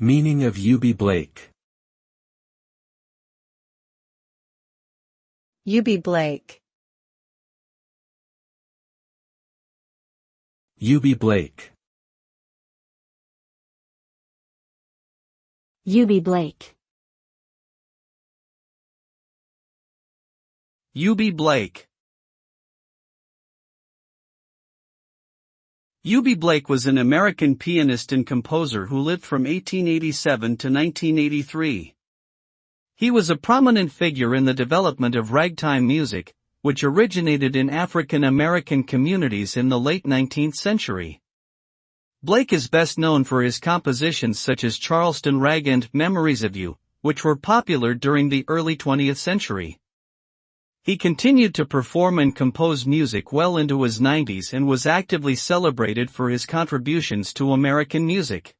Meaning of Eubie Blake. Eubie Blake. Eubie Blake. Eubie Blake. Eubie Blake. Eubie Blake was an American pianist and composer who lived from 1887 to 1983. He was a prominent figure in the development of ragtime music, which originated in African American communities in the late 19th century. Blake is best known for his compositions such as Charleston Rag and Memories of You, which were popular during the early 20th century. He continued to perform and compose music well into his 90s and was actively celebrated for his contributions to American music.